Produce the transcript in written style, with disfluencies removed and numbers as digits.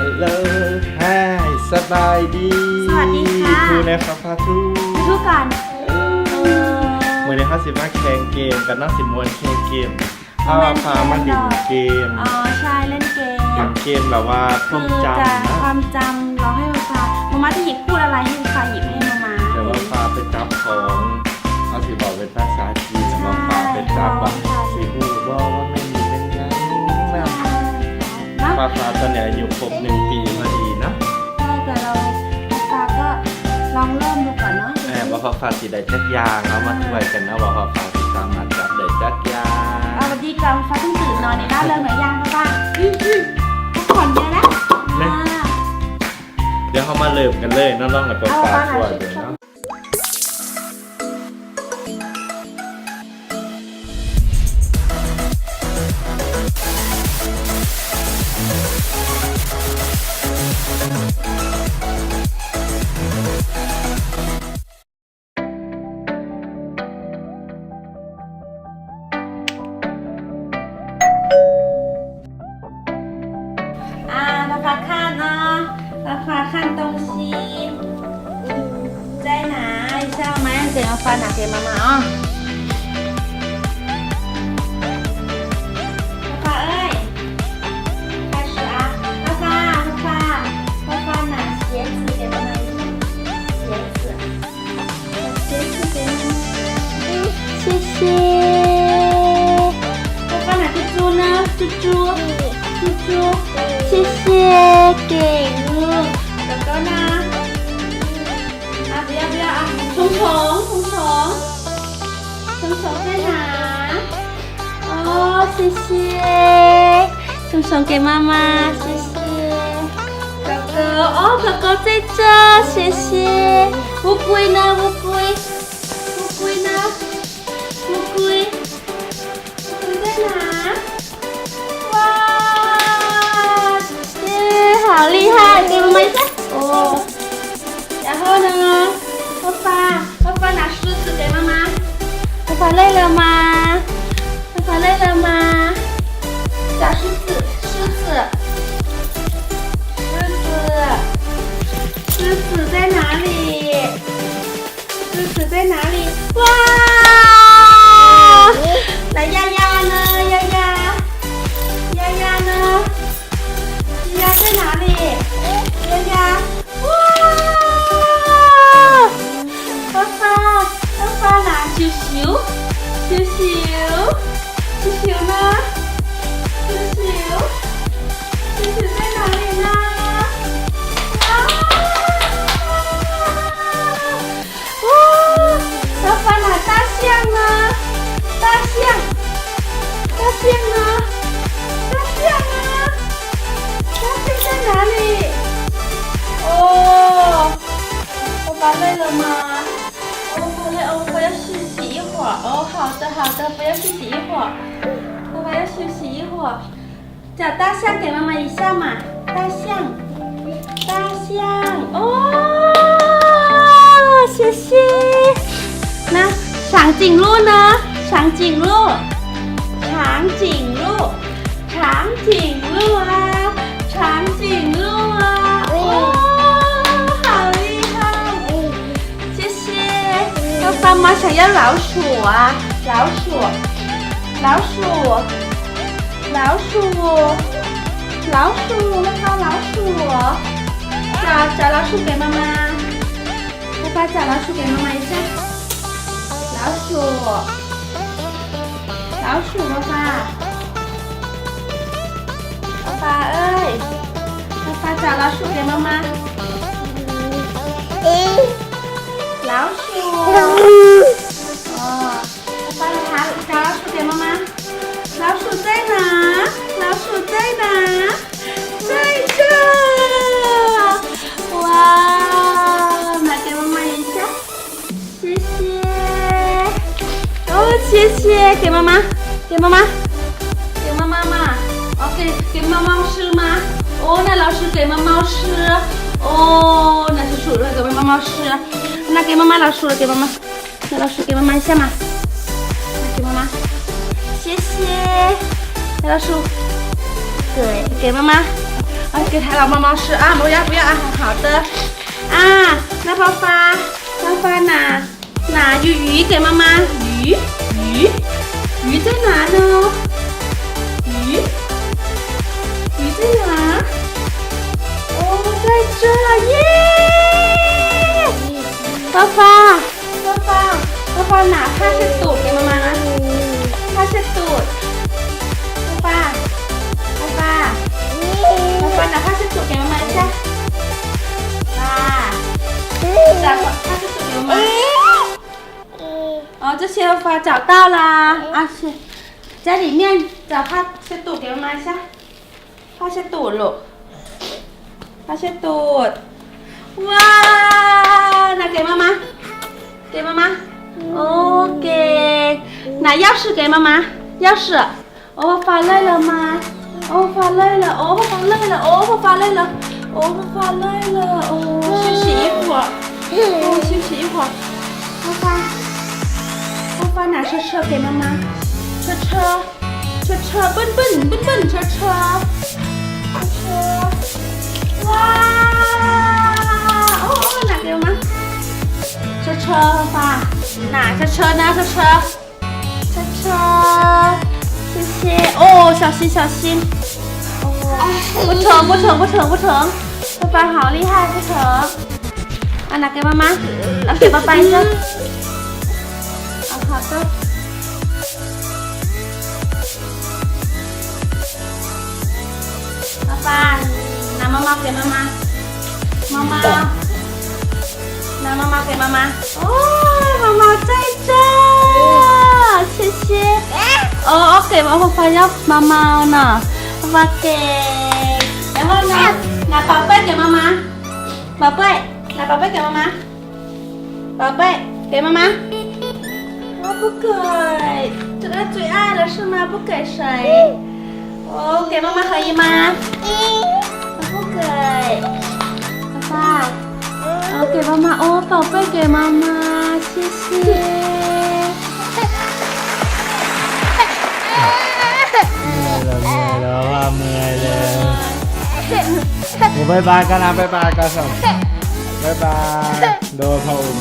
ฮัลโหลฮายสบายดี สวัสดีค่ะ ทูนะครับพาทู ทุกก่อนเมื่อนี้เขาสิมาแข่งเกมกันเนาะสิมวนแข่งเกมเอาพามาดิ่งเกม อ๋อใช่เล่นเกม ดิ่งเกมแบบว่าท่องจำนะ ความจำเราให้มาจะหยิบพูดอะไรให้มาหยิบให้มา แต่ว่าพาไปจับของเขาสิบอกเป็นภาษาจีนแล้วพาไปจับแบบสิพูดว่าไม่มีเป็นยังนะพาตอนนี้อายุครบ1 ปีพอดีเนาะ ใช่แต่เราก็ลองเริ่มดูก่อนเนาะ ว่าพาสิได้จักยางเอามาช่วยกันนะว่าพาสิสามารถจับได้จักยาง เอาวันดีกันฟ้าเพิ่งตื่นนอนในร่าเริงหน่อยยังเขาบ้างพักผ่อนเยอะแล้ว เดี๋ยวเขามาเริ่มกันเลยน้องๆกับตัวปลาช่วยเลยเนาะราคา看啊，ราคา看东西，在哪？知道吗？等要发拿给妈妈啊。ราคาเอ้ย开始啊！ราคา拿鞋子给妈妈一下，鞋子给妈妈。谢谢。ราคา拿猪猪呢？猪猪。谢谢，给哥哥呢？啊，不要啊！虫在哪？哦，谢谢，虫给妈妈，谢谢。哥哥，哦，哥哥在这，谢谢。乌龟呢？乌龟呢？乌龟在哪？好厉害，给妈妈一下。哦，然后呢？爸爸拿梳子给妈妈。爸爸累了吗？找梳子在哪里？哇！那丫丫呢？丫在哪里？丫，哇！爸爸拿球呢？球在哪里呢？哇！爸爸拿大象呢？大象呢？在哪里？哦，爸爸累了吗？哦，好累哦，我要休息一会儿。哦，好的，不要休息一会儿。爸爸要休息一会儿。找大象给妈妈一下嘛，大象。哦，谢谢。那长颈鹿呢？长颈鹿啊！哦，好厉害！谢谢。爸妈想要老鼠啊，老鼠，那套老鼠，找老鼠给妈妈。爸爸找老鼠给妈妈一下。老鼠，爸爸。爸爸เอ้ย爸爸找老鼠给妈妈。老鼠。哦，爸爸找老鼠给妈妈。老鼠在哪？在这。哇，拿给妈妈一下。谢谢。哦，谢谢，给妈妈嘛。哦，给猫猫吃吗？哦，那老鼠给猫猫吃。哦，那是鼠了，给猫猫吃。那给妈妈老鼠了，给妈妈。那老鼠给妈妈一下嘛。给妈妈。谢谢。那老鼠，对，给妈妈。啊，给太老妈妈吃啊，不要不要啊，好的。啊，那爸爸拿鱼给妈妈，鱼在哪呢？鱼在哪？哦，在这耶！爸爸拿ผ้าเช็ดตูด给妈妈นะผ้าเช็ดตูด爸爸拿ผ้าเช็ดตูด给妈妈一下拿ผ้าเช็ดตูด给妈妈哦这些爸爸找到啦啊是在里面找ผ้าเช็ดตูด给妈妈一下ผ้าเช็ดตูดลูกผ้าเช็ดตูดว้าว拿给妈妈OK，拿钥匙给妈妈，钥匙。哦，爸爸累了吗？哦，爸爸累了。哦，爸爸累了。哦，爸爸累了。哦，爸爸累了。哦，休息一会儿。哦，休息一会儿。爸爸拿车给妈妈。车，笨，车。哇！哦，拿给妈妈。车，爸爸，拿车，谢谢。哦，小心。哦，不成，爸爸好厉害，不成。啊，拿给妈妈，拿给爸爸一个。啊，好的。爸爸，拿妈妈给妈妈，拿妈妈给妈妈。哦，妈妈在这，谢谢。哦，给爸爸要妈妈呢，爸爸给。然后拿宝贝给妈妈，拿宝贝给妈妈，宝贝给妈妈。哦，不给，这个最爱了是吗？不给谁？哦，给妈妈可以吗？不给，爸爸。哦，给妈妈哦，宝贝给妈妈，谢谢。เมื่อยแล้วบายบายกันนะบายบายกันสิบายบายโดนพระอุ่น